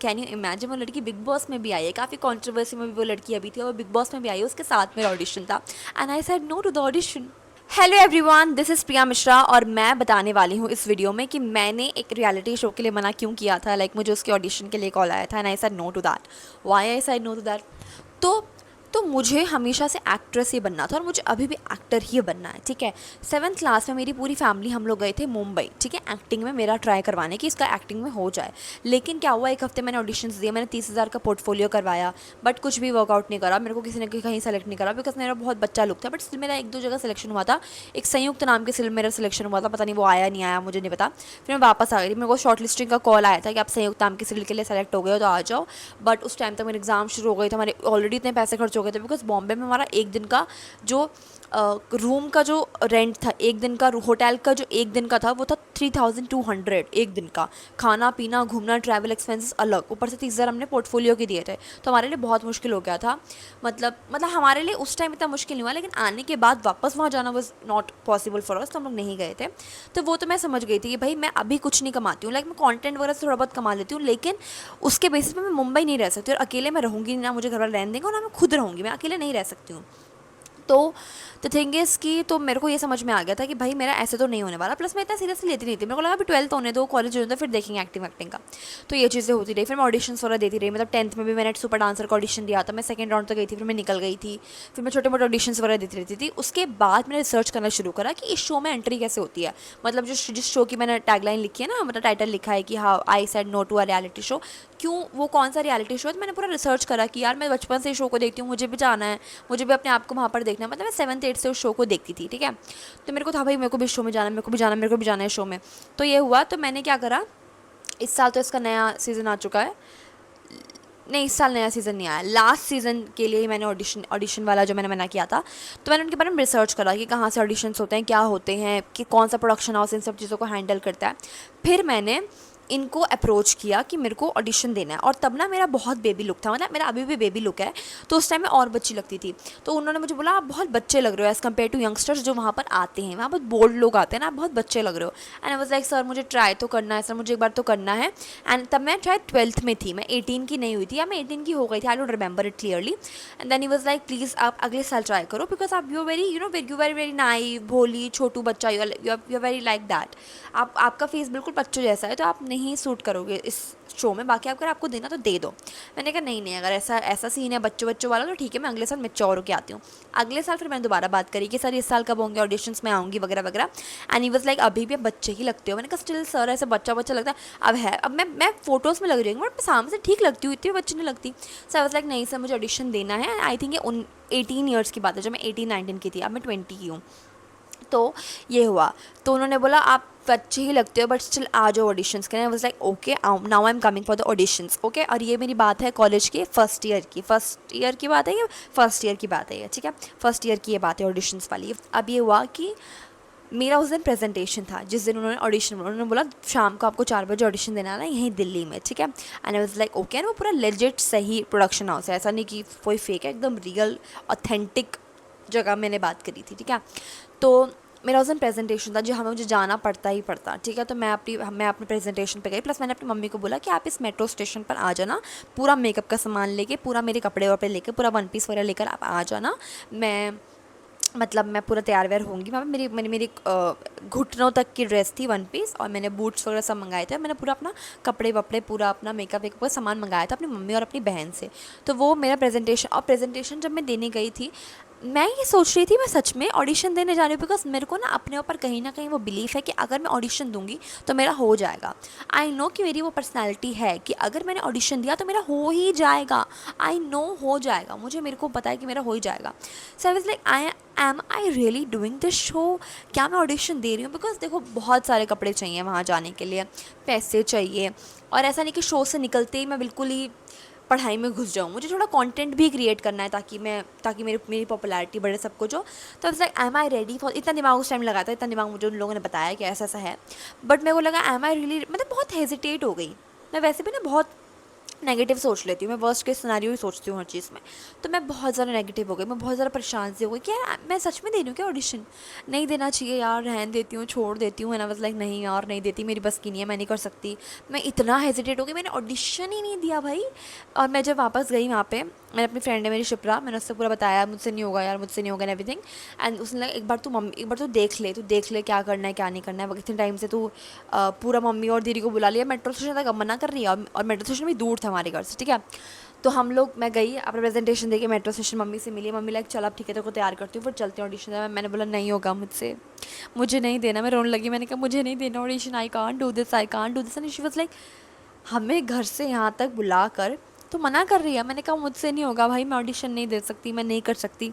Can you imagine, वो लड़की big boss में भी आई है, काफ़ी कंट्रोवर्सी में भी वो लड़की अभी थी और बिग बॉस में भी आई है, उसके साथ मेरा ऑडिशन था and I said no to the audition. Hello everyone, this is Priya Mishra और मैं बताने वाली हूँ इस वीडियो में कि मैंने एक रियलिटी शो के लिए मना क्यों किया था। मुझे उसके ऑडिशन के लिए कॉल आया था and I said no to that. Why I said no to that? तो तो मुझे हमेशा से एक्ट्रेस ही बनना था और मुझे अभी भी एक्टर ही बनना है, ठीक है। 7th क्लास में मेरी पूरी फैमिली हम लोग गए थे मुंबई, ठीक है, एक्टिंग में मेरा ट्राई करवाने की, इसका एक्टिंग में हो जाए। लेकिन क्या हुआ, एक हफ्ते मैंने ऑडिशंस दिए, मैंने 30,000 का पोर्टफोलियो करवाया, बट कुछ भी वर्कआउट नहीं करा। मेरे को किसी ने कहीं सेलेक्ट नहीं करा बिकॉज मेरा बहुत बच्चा लुक था, बट स्टिल मेरा 1-2 जगह सिलेक्शन हुआ था। एक संयुक्त नाम के सिल मेरा सिलेक्शन हुआ था, पता नहीं वो आया नहीं आया, मुझे नहीं पता। फिर मैं वापस आ गई, मेरे को शॉर्ट लिस्टिंग का कॉल आया था कि आप संयुक्त नाम के सिल के लिए सेलेक्ट हो गए हो तो आ जाओ। बट उस टाइम तक मेरे एग्जाम शुरू हो गए थे, हमारे ऑलरेडी इतने पैसे खर्च हो गए थे बिकॉज बॉम्बे में हमारा एक दिन का जो रूम का जो रेंट था, एक दिन का होटल का जो एक दिन का था वो था 3,200 एक दिन का। खाना पीना घूमना ट्रैवल एक्सपेंसेस अलग, ऊपर से 30,000 हमने पोर्टफोलियो के दिए थे, तो हमारे लिए बहुत मुश्किल हो गया था। मतलब हमारे लिए उस टाइम इतना मुश्किल नहीं हुआ, लेकिन आने के बाद वापस वहाँ जाना was not possible for us, तो हम लोग नहीं गए थे। तो वो तो मैं समझ गई थी कि भाई मैं अभी कुछ नहीं कमाती हूँ, मैं कॉन्टेंट वगैरह से थोड़ा बहुत कमा लेती हूँ, लेकिन उसके बेसिस पे मैं मुंबई नहीं रह सकती और अकेले मैं रहूँगी ना, मुझे घर वाले रहने देंगे और ना मैं खुद रहूँगी, मैं अकेले नहीं रह सकती हूँ। तो द थिंग इज़ कि तो मेरे को ये समझ में आ गया था कि भाई मेरा ऐसे तो नहीं होने वाला। प्लस मैं इतना सीरियसली लेती नहीं थी, मेरे को लगा अभी 12th होने दो, कॉलेज होने दो, फिर देखेंगे एक्टिंग का। तो ये चीज़ें होती रही, फिर मैं ऑडिशंस वगैरह देती रही। मतलब 10th में भी मैंने सुपर डांसर का ऑडिशन दिया था, मैं सेकंड राउंड तक गई थी, फिर मैं निकल गई थी। फिर मैं छोटे मोटे ऑडिशंस वगैरह देती रहती थी। उसके बाद मैंने रिसर्च करना शुरू करा कि इस शो में एंट्री कैसे होती है। मतलब जिस शो की मैंने टैगलाइन लिखी है ना, मतलब टाइटल लिखा है कि हाँ I said no to a reality show, क्यों, वो कौन सा रियलिटी शो है। तो मैंने पूरा रिसर्च करा कि यार मैं बचपन से इस शो को देखती हूँ, मुझे भी जाना है, मुझे भी अपने आप को वहाँ पर देखना है। मतलब मैं 7th-8th से उस शो को देखती थी, ठीक है। तो मेरे को था भाई मेरे को भी इस शो में जाना है, मेरे को भी जाना है, मेरे को भी जाना है शो में। तो ये हुआ, तो मैंने क्या करा, इस साल तो इसका नया सीज़न आ चुका है, नहीं इस साल नया सीज़न नहीं आया, लास्ट सीज़न के लिए ही मैंने ऑडिशन वाला जो मैंने मना किया था, तो मैंने उनके बारे में रिसर्च करा कि कहाँ से ऑडिशंस होते हैं, क्या होते हैं, कि कौन सा प्रोडक्शन हाउस इन सब चीज़ों को हैंडल करता है। फिर मैंने इनको अप्रोच किया कि मेरे को ऑडिशन देना है, और तब ना मेरा बहुत बेबी लुक था, मतलब मेरा अभी भी बेबी लुक है, तो उस टाइम मैं और बच्ची लगती थी। तो उन्होंने मुझे बोला आप बहुत बच्चे लग रहे हो एज़ कम्पेयर टू यंगस्टर्स जो वहाँ पर आते हैं, वहाँ बहुत बोल्ड लोग आते हैं ना, आप बहुत बच्चे लग रहे हो। And I was like sir मुझे ट्राई तो करना है, सर मुझे एक बार तो करना है। एंड तब मैं शायद 12th में थी, मैं 18 की नहीं हुई थी, या मैं 18 की हो गई थी, I don't remember it clearly. And then he was like please आप अगले साल ट्राई करो बिकॉज आप you very you very very naive, भोली छोटू बच्चा, you are very like that. आपका फेस बिल्कुल बच्चों जैसा है, तो आप नहीं सूट करोगे इस शो में, बाकी अगर आपको देना तो दे दो। मैंने कहा नहीं अगर ऐसा सीन है बच्चों वाला तो ठीक है, मैं अगले साल मैच्योर होकर आती हूँ। अगले साल फिर मैंने दोबारा बात करी कि सर इस साल कब होंगे ऑडिशंस में आऊँगी वगैरह वगैरह। एंड ही वाज लाइक अभी भी आप बच्चे ही लगते हो। मैंने कहा स्टिल सर ऐसे बच्चा लगता है, अब है, अब मैं फोटोज़ में लग रही हूँ बट मैं सामने से ठीक लगती हूँ, इतनी बच्ची नहीं लगती। सर आई वाज लाइक नहीं सर मुझे ऑडिशन देना है। आई थिंक ये 18 ईयर्स की बात है, जब मैं 18-19 की थी, अब मैं 20 की हूँ। तो ये हुआ, तो उन्होंने बोला आप बच्चे ही लगते हो बट स्टिल आ जाओ ऑडिशंस के लिए। आई was like okay now I am coming for the auditions, okay. और ये मेरी बात है कॉलेज की फर्स्ट ईयर की बात है, ये फर्स्ट ईयर की बात है ये, ठीक है, फर्स्ट ईयर की ये बात है ऑडिशंस वाली। अब ये हुआ कि मेरा उस दिन प्रेजेंटेशन था, जिस दिन उन्होंने बोला शाम को आपको 4 बजे ऑडिशन देना है ना यहीं दिल्ली में, ठीक है। And I was like okay. And वो पूरा लेजिट सही प्रोडक्शन हाउस है, ऐसा नहीं कि कोई फेक है, एकदम रियल ऑथेंटिक जगह मैंने बात करी थी, ठीक है। तो मेरा उस दिन प्रेजेंटेशन था, जो हमें मुझे जाना पड़ता ही पड़ता, ठीक है। तो मैं अपने प्रेजेंटेशन पे गई, प्लस मैंने अपनी मम्मी को बोला कि आप इस मेट्रो स्टेशन पर आ जाना, पूरा मेकअप का सामान लेके, पूरा मेरे कपड़े वपड़े लेके, पूरा 1 पीस वगैरह लेकर आप आ जाना। मैं पूरा तैयार व्यार होंगी वहाँ पे। मेरी घुटनों तक की ड्रेस थी 1 पीस, और मैंने बूट्स वगैरह सब मंगाए थे। मैंने पूरा अपना कपड़े वपड़े, पूरा अपना मेकअप वेकअप का सामान मंगाया था अपनी मम्मी और अपनी बहन से। तो वो मेरा प्रेजेंटेशन जब मैं देने गई थी, मैं ये सोच रही थी मैं सच में ऑडिशन देने जा रही हूँ, बिकॉज मेरे को ना अपने ऊपर कहीं ना कहीं वो बिलीफ है कि अगर मैं ऑडिशन दूंगी तो मेरा हो जाएगा। आई नो कि मेरी वो पर्सनैलिटी है कि अगर मैंने ऑडिशन दिया तो मेरा हो ही जाएगा, आई नो हो जाएगा, मेरे को पता है कि मेरा हो ही जाएगा। So I was like am I really doing this show, क्या मैं ऑडिशन दे रही हूँ? बिकॉज देखो बहुत सारे कपड़े चाहिए वहाँ जाने के लिए, पैसे चाहिए, और ऐसा नहीं कि शो से निकलते ही मैं बिल्कुल ही पढ़ाई में घुस जाऊँ, मुझे थोड़ा कंटेंट भी क्रिएट करना है ताकि मेरी पॉपुलैरिटी बढ़े सब कुछ हो। तो it's like am I ready for, इतना दिमाग उस टाइम लगाया था, इतना दिमाग मुझे उन लोगों ने बताया कि ऐसा ऐसा है, बट मेरे को लगा एम आई रियली, मतलब बहुत हेजिटेट हो गई। मैं वैसे भी ना बहुत नेगेटिव सोच लेती हूँ मैं, वर्स्ट केस सिनेरियो ही सोचती हूँ हर चीज़ में। तो मैं बहुत ज़्यादा नेगेटिव हो गई, मैं बहुत ज़्यादा परेशान सी हो गई कि यार मैं सच में दे रही हूँ क्या ऑडिशन, नहीं देना चाहिए यार, रहन देती हूँ, छोड़ देती हूँ। एंड आई वाज लाइक नहीं यार नहीं देती, मेरी बस की नहीं है, मैं नहीं कर सकती। मैं इतना हेजिटेट हो गई, मैंने ऑडिशन ही नहीं दिया भाई। और मैं जब वापस गई वहाँ पे, मैंने अपनी फ्रेंड है मेरी शिप्रा, मैंने उससे पूरा बताया मुझसे नहीं होगा यार, मुझसे नहीं होगा एंड एवरीथिंग। एंड उसने लगा एक बार तू देख ले क्या करना है क्या नहीं करना है। इतने टाइम से तू पूरा मम्मी और दीदी को बुला लिया, मेट्रो स्टेशन तक मना कर रही है, और मेट्रो स्टेशन भी दूर था हमारे घर से, ठीक है। तो हम लोग, मैं गई अपना प्रेजेंटेशन देके मेट्रो स्टेशन, मम्मी से मिली, मम्मी लाइक चल अब ठीक है तेरे को तैयार करती हूँ फिर चलते हैं ऑडिशन। मैंने बोला नहीं होगा मुझसे, मुझे नहीं देना। मैं रोने लगी, मैंने कहा मुझे नहीं देना audition, I can't do this, I can't do this. And she was like हमें घर से यहाँ तक बुला कर तो मना कर रही है। मैंने कहा मुझसे नहीं होगा भाई, मैं ऑडिशन नहीं दे सकती, मैं नहीं कर सकती,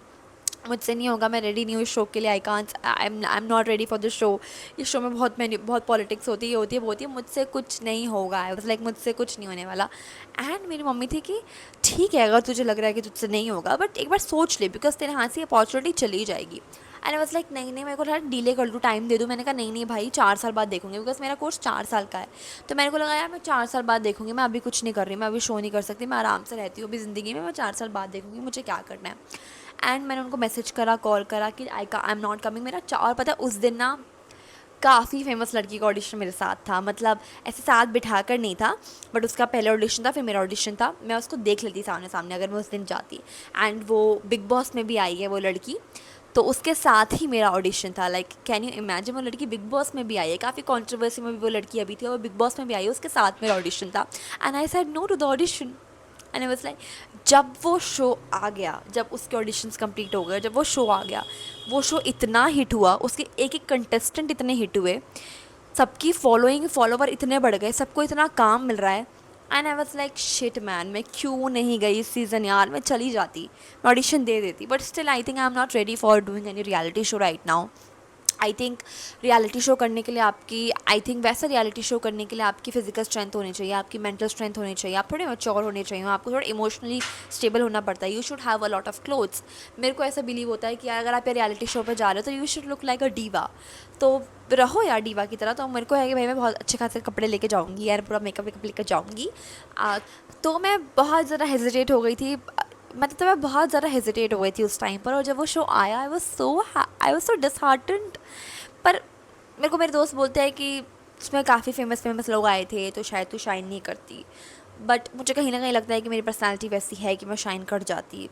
मुझसे नहीं होगा, मैं रेडी नहीं हूँ इस शो के लिए, I am not ready for the show. इस शो में बहुत पॉलिटिक्स होती है, ये होती है वो होती है, मुझसे कुछ नहीं होगा। आई वाज लाइक मुझसे कुछ नहीं होने वाला। एंड मेरी मम्मी थी कि ठीक है अगर तुझे लग रहा है कि तुझसे नहीं होगा बट एक बार सोच ले, बिकॉज तेरे हाथ से अपॉर्चुनिटी चली जाएगी। एंड आई वाज लाइक नहीं मेरे को थोड़ा डिले कर दूँ, टाइम दे दूँ। मैंने कहा नहीं भाई 4 साल बाद देखूंगी, बिकॉज मेरा कोर्स 4 साल का है। तो मेरे को लगा यार मैं 4 साल बाद देखूंगी, मैं अभी कुछ नहीं कर रही, मैं अभी शो नहीं कर सकती, मैं आराम से रहती हूँ अभी ज़िंदगी में, मैं 4 साल बाद देखूंगी मुझे क्या करना है। एंड मैंने उनको मैसेज करा, कॉल करा कि आई एम नॉट कमिंग मेरा और पता है उस दिन ना काफ़ी फेमस लड़की का ऑडिशन मेरे साथ था, मतलब ऐसे साथ बिठा कर नहीं था, बट उसका पहले ऑडिशन था फिर मेरा ऑडिशन था। मैं उसको देख लेती सामने सामने अगर मैं उस दिन जाती। एंड वो बिग बॉस में भी आई है वो लड़की, तो उसके साथ ही मेरा ऑडिशन था। लाइक कैन यू इमेजिन, वो लड़की बिग बॉस में भी आई है, काफ़ी कंट्रोवर्सी में भी वो लड़की अभी थी, और वो बिग बॉस में भी आई है, उसके साथ मेरा ऑडिशन था। And I said no to the audition. And I was like जब वो शो आ गया, जब उसके ऑडिशंस कंप्लीट हो गए, जब वो शो आ गया, वो शो इतना हिट हुआ, उसके एक एक कंटेस्टेंट इतने हिट हुए, सबकी फॉलोइंग फॉलोवर इतने बढ़ गए, सबको इतना काम मिल रहा है। And I was like shit man, मैं क्यों नहीं गई इस सीज़न यार, मैं चली जाती, मैं ऑडिशन दे देती। But still I think I am not ready for doing any reality show right now. I think reality show करने के लिए वैसा रियलिटी शो करने के लिए आपकी फ़िज़िकल स्ट्रेंथ होनी चाहिए, आपकी मेंटल स्ट्रेंथ होनी चाहिए, आप थोड़े मैच्योर होने चाहिए, आपको थोड़ा इमोशनली स्टेबल होना पड़ता है। You should have a lot of clothes. मेरे को ऐसा बिलीव होता है कि यार अगर आप रियलिटी शो पर जा रहे हो तो you should look like a diva, तो रहो यार डीवा की तरह। तो मेरे को है कि भाई मैं बहुत अच्छे खासे कपड़े लेके जाऊँगी यार, पूरा मेकअप वेकअप लेकर जाऊँगी। तो मैं बहुत ज़्यादा हेजिटेट हो गई थी, मतलब तो मैं बहुत ज़्यादा हेजिटेट हो गई थी उस टाइम पर। और जब वो शो आया आई वॉज सो डिसहार्टेंड। पर मेरे को मेरे दोस्त बोलते हैं कि उसमें काफ़ी फेमस लोग आए थे तो शायद तू शाइन नहीं करती, बट मुझे कहीं ना कहीं लगता है कि मेरी पर्सनैलिटी वैसी है कि मैं शाइन कर जाती।